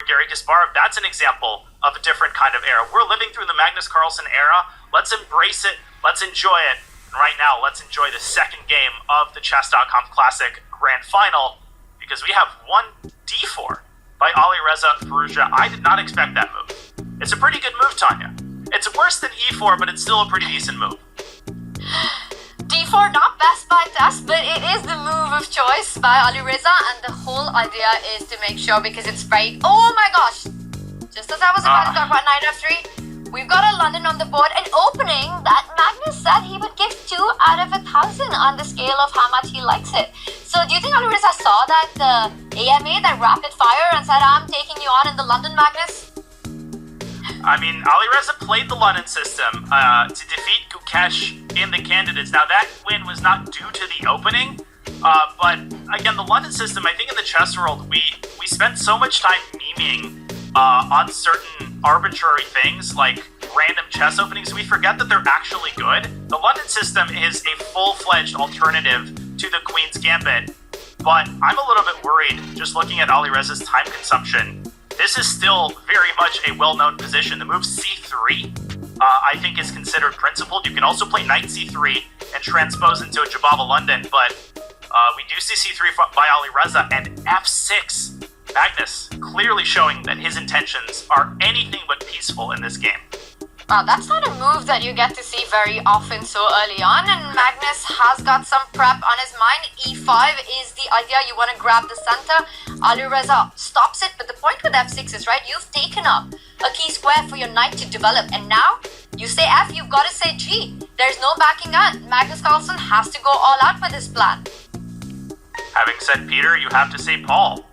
Garry Kasparov, that's an example of a different kind of era. We're living through the Magnus Carlsen era. Let's embrace it. Let's enjoy it. And right now, let's enjoy the second game of the Chess.com Classic Grand Final, because we have one d4 by Alireza Firouzja. I did not expect that move. It's a pretty good move, Tanya. It's worse than e4, but it's still a pretty decent move. d4, not best by test, but it is the move of choice by Alireza, and the whole idea is to make sure, because it's very... Oh my gosh! Just as I was about to talk about knight f3, we've got a London on the board, an opening that Magnus said he would give 2 out of 1,000 on the scale of how much he likes it. So do you think Alireza saw that AMA, that rapid fire, and said, I'm taking you on in the London, Magnus? I mean, Alireza played the London system to defeat Gukesh in the candidates. Now, that win was not due to the opening, but again, the London system, I think in the chess world, we spent so much time memeing on certain arbitrary things like random chess openings, we forget that they're actually good. The London system is a full-fledged alternative to the Queen's Gambit, but I'm a little bit worried just looking at Alireza's time consumption. This is still very much a well-known position. The move c3, I think, is considered principled. You can also play knight c3 and transpose into a Jababa London, but we do see c3 by Alireza, and f6. Magnus clearly showing that his intentions are anything but peaceful in this game. Wow, that's not a move that you get to see very often so early on, and Magnus has got some prep on his mind. e5 is the idea. You want to grab the center. Alireza stops it, but the point with f6 is, right, you've taken up a key square for your knight to develop, and now you say f, you've got to say g. There's no backing out. Magnus Carlsen has to go all out with this plan. Having said Peter, you have to say Paul.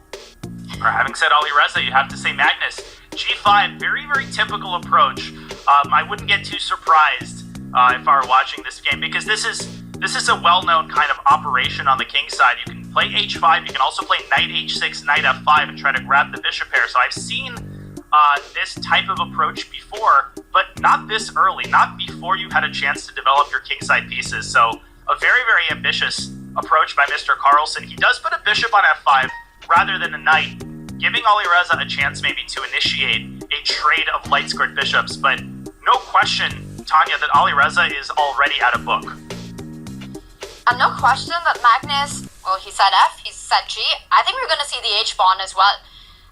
Or having said Alireza, you have to say Magnus. g5, very, very typical approach. I wouldn't get too surprised if I were watching this game, because this is a well-known kind of operation on the king side. You can play h5, you can also play knight h6, knight f5, and try to grab the bishop pair. So I've seen this type of approach before, but not this early, not before you've had a chance to develop your kingside pieces. So a very, very ambitious approach by Mr. Carlsen. He does put a bishop on f5 rather than a knight, giving Alireza a chance maybe to initiate a trade of light squared bishops, but no question, Tanya, that Alireza is already at a book. And no question that Magnus, well, he said F, he said G. I think we're going to see the H pawn as well.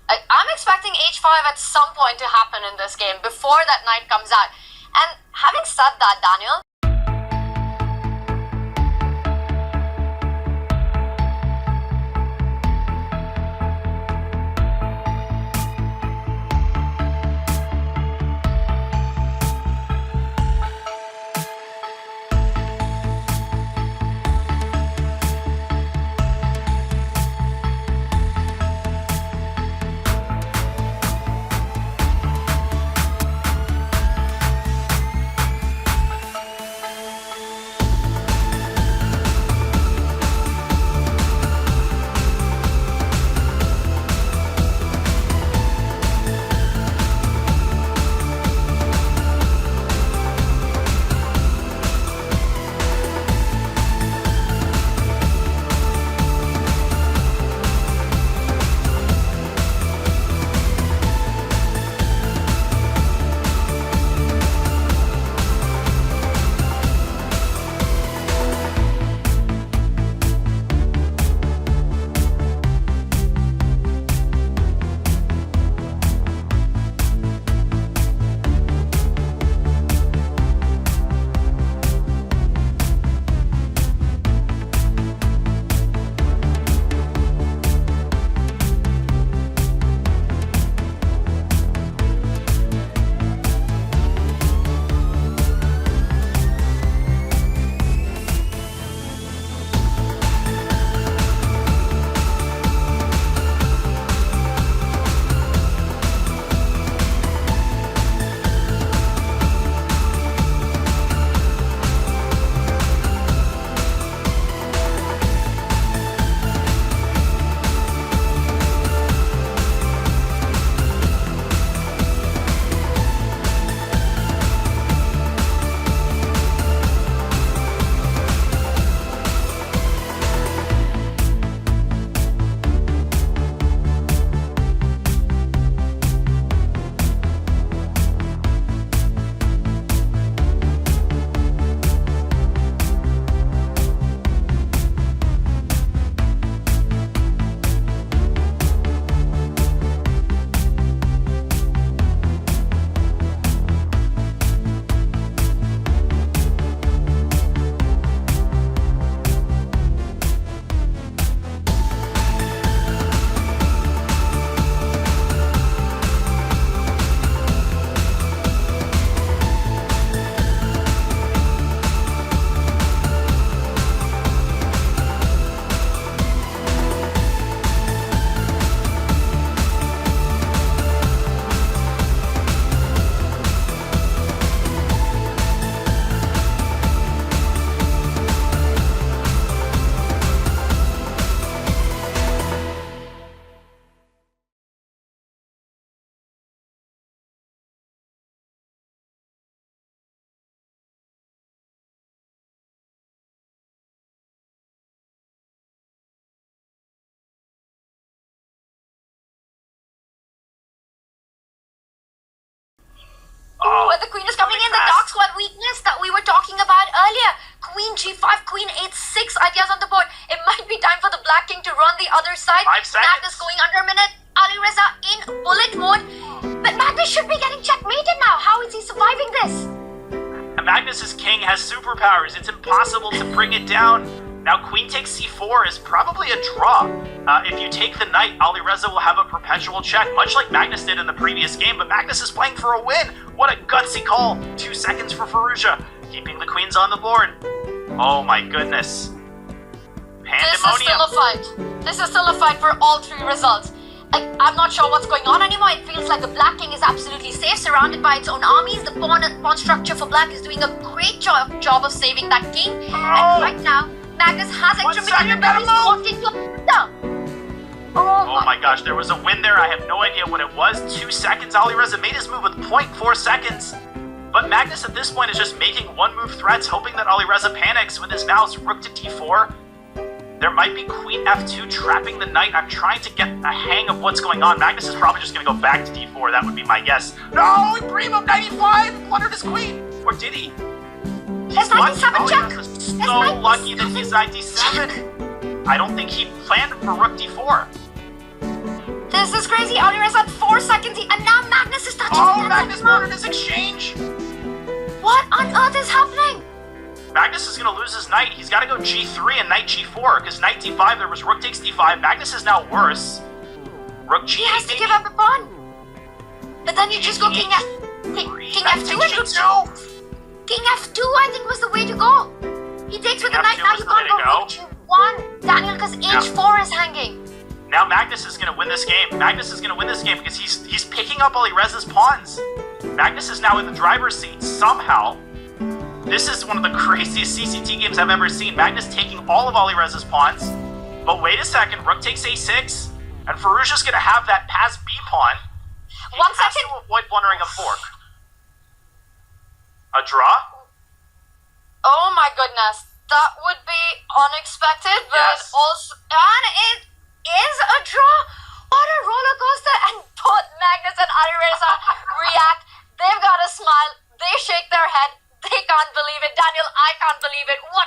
I'm expecting H5 at some point to happen in this game before that knight comes out. And having said that, Daniel, earlier. Queen G5, Queen H6 ideas on the board. It might be time for the Black King to run the other side. 5 seconds. Magnus going under a minute. Alireza in bullet mode. But Magnus should be getting checkmated now. How is he surviving this? And Magnus's king has superpowers. It's impossible to bring it down. Now, queen takes c4 is probably a draw. If you take the knight, Alireza will have a perpetual check, much like Magnus did in the previous game, but Magnus is playing for a win. What a gutsy call. 2 seconds for Firouzja, keeping the queens on the board. Oh my goodness. Pandemonium. This is still a fight for all 3 results. I'm not sure what's going on anymore. It feels like the Black King is absolutely safe, surrounded by its own armies. The pawn structure for Black is doing a great job of saving that king. And right now, Magnus has extra material, but he's walked into a Oh my gosh, there was a win there. I have no idea what it was. 2 seconds. Alireza made his move with 0.4 seconds. But Magnus at this point is just making 1-move threats, hoping that Alireza panics with his mouse. Rook to d4. There might be queen f2 trapping the knight. I'm trying to get a hang of what's going on. Magnus is probably just going to go back to d4. That would be my guess. No, Primo 95 blundered his queen. Or did he? There's 97 check. He's so lucky that he's knight d7. I don't think he planned for rook d4. This is crazy. Alireza at 4 seconds. And now Magnus is touching. Oh, Magnus murdered his exchange. What on earth is happening? Magnus is going to lose his knight. He's got to go g3 and knight g4, because knight d5, there was rook takes d5. Magnus is now worse. Rook g8. He has to give up a pawn. But then you just go king f2 and rook g2. King f2, I think, was the way to go. He takes with the knight. Now you can't go rook g1, Daniel, because h4 is hanging. Now Magnus is going to win this game. Magnus is going to win this game because he's picking up Alireza's pawns. Magnus is now in the driver's seat somehow. This is one of the craziest CCT games I've ever seen. Magnus taking all of Alireza's pawns. But wait a second, rook takes a6, and Firouzja's going to have that pass b pawn. He 1 has second. to avoid blundering a fork. A draw? Oh my goodness. That would be unexpected, but Yes. also... And it is a draw. What a roller coaster. And both Magnus and Alireza react. They've got a smile. They shake their head. They can't believe it. Daniel, I can't believe it. What